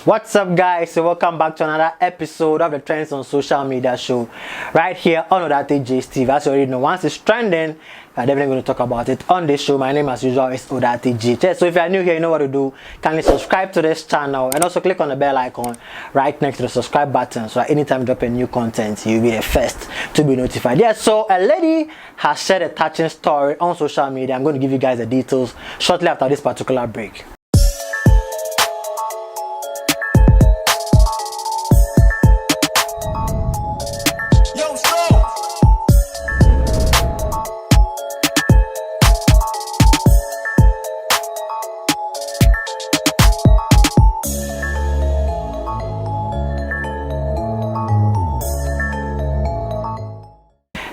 What's up, guys? So welcome back to another episode of the Trends on Social Media show right here on Odate GHC30. As you already know, once it's trending, we're definitely going to talk about it on this show. My name, as usual, is Odate GHC30. So if you're new here, you know what to do. Kindly subscribe to this channel and also click on the bell icon right next to the subscribe button, so that anytime you drop a new content, you'll be the first to be notified. Yes, so a lady has shared a touching story on social media. I'm going to give you guys the details shortly after this particular break.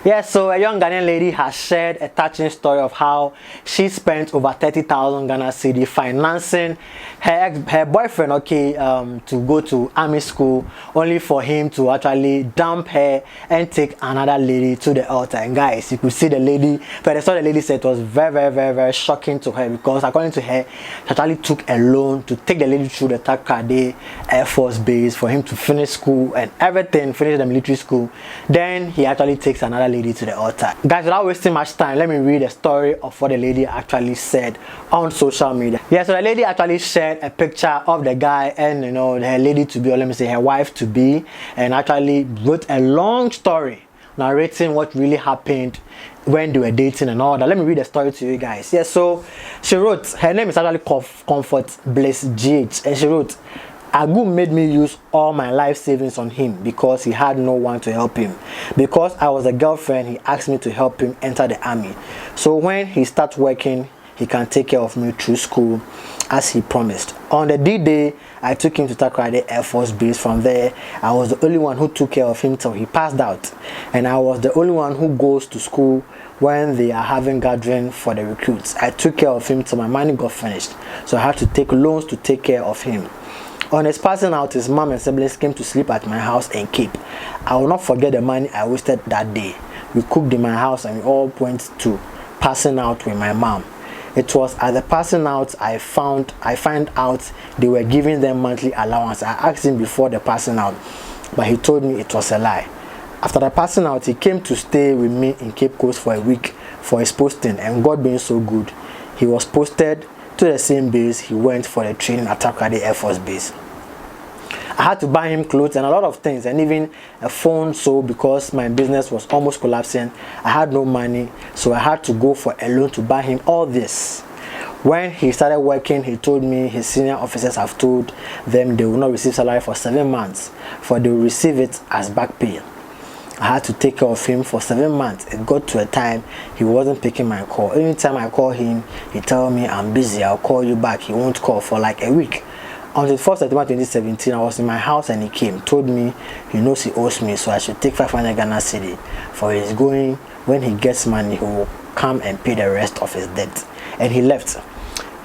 Yes, so a young Ghanaian lady has shared a touching story of how she spent over 30,000 Ghana cedi financing her boyfriend, to go to army school, only for him to actually dump her and take another lady to the altar. And guys, you could see the lady, but I saw the lady said it was very shocking to her, because according to her, she actually took a loan to take the lady through the Takrade Air Force Base for him to finish school and everything, finish the military school. Then he actually takes another lady to the altar. Guys, without wasting much time, let me read the story of what the lady actually said on social media. Yeah, so the lady actually shared a picture of the guy and her lady to be, or let me say her wife to be, and actually wrote a long story narrating what really happened when they were dating and all that. Let me read the story to you guys. Yeah, so she wrote, her name is actually Comfort Bliss GH, and she wrote, Agu made me use all my life savings on him because he had no one to help him. Because I was a girlfriend, he asked me to help him enter the army. So when he starts working, he can take care of me through school as he promised. On the D-Day, I took him to Takrade Air Force Base. From there, I was the only one who took care of him till he passed out. And I was the only one who goes to school when they are having gathering for the recruits. I took care of him till my money got finished. So I had to take loans to take care of him. On his passing out, his mom and siblings came to sleep at my house in Cape. I will not forget the money I wasted that day. We cooked in my house and we all went to passing out with my mom. It was at the passing out I found out they were giving them monthly allowance. I asked him before the passing out, but he told me it was a lie. After the passing out, he came to stay with me in Cape Coast for a week for his posting, and God being so good, he was posted to the same base he went for the training at Takrade Air Force Base. I had to buy him clothes and a lot of things, and even a phone, so because my business was almost collapsing, I had no money, so I had to go for a loan to buy him all this. When he started working, he told me his senior officers have told them they will not receive salary for 7 months, for they will receive it as back pay. I had to take care of him for 7 months. It got to a time he wasn't picking my call. Anytime I call him, he tell me I'm busy, I'll call you back. He won't call for like a week. On the 1st September 2017, I was in my house and he came, told me he knows he owes me, so I should take 500 Ghana cedi for his going. When he gets money, he will come and pay the rest of his debt. And he left.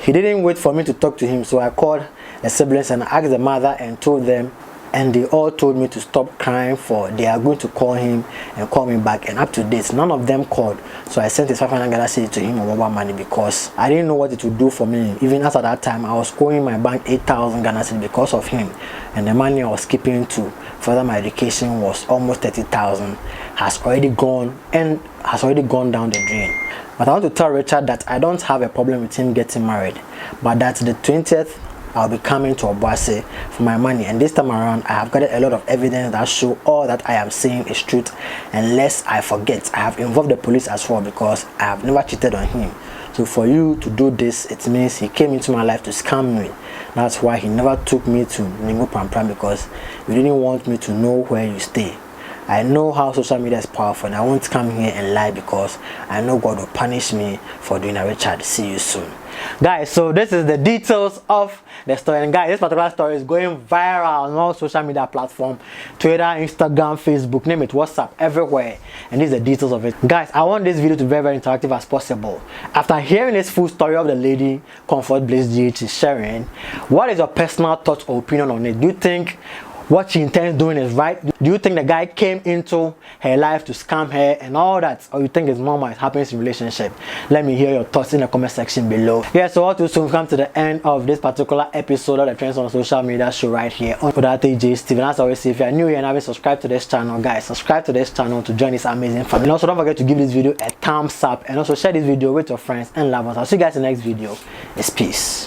He didn't wait for me to talk to him, so I called the siblings and asked the mother and told them, and they all told me to stop crying, for they are going to call him and call me back. And up to date, none of them called. So I sent his 500 Ghana cedi to him on mobile money, because I didn't know what it would do for me. Even after that time, I was owing my bank 8,000 Ghana cedi because of him. And the money I was keeping to further my education was almost 30,000, has already gone down the drain. But I want to tell Richard that I don't have a problem with him getting married, but that the 20th, I'll be coming to Obuasi for my money, and this time around I have gathered a lot of evidence that show all that I am saying is truth. And lest I forget, I have involved the police as well, because I have never cheated on him. So for you to do this, it means he came into my life to scam me. That's why he never took me to Ningo Prampram, because you didn't want me to know where you stay. I know how social media is powerful, and I won't come here and lie, because I know God will punish me for doing a Richard. See you soon. Guys, so this is the details of the story, and guys, this particular story is going viral on all social media platforms: Twitter, Instagram, Facebook, name it, WhatsApp, everywhere. And these are the details of it. Guys, I want this video to be very interactive as possible. After hearing this full story of the lady Comfort Bliss GH is sharing, what is your personal thoughts or opinion on it? Do you think what she intends doing is right? Do you think the guy came into her life to scam her and all that, or you think it's normal, it happens in relationship? Let me hear your thoughts in the comment section below. Yeah, so all too soon we've come to the end of this particular episode of the Trends on Social Media show right here on GHC30. And as always, if you are new here and haven't subscribed to this channel, guys, subscribe to this channel to join this amazing family. And also don't forget to give this video a thumbs up and also share this video with your friends and lovers. I'll see you guys in the next video. It's peace.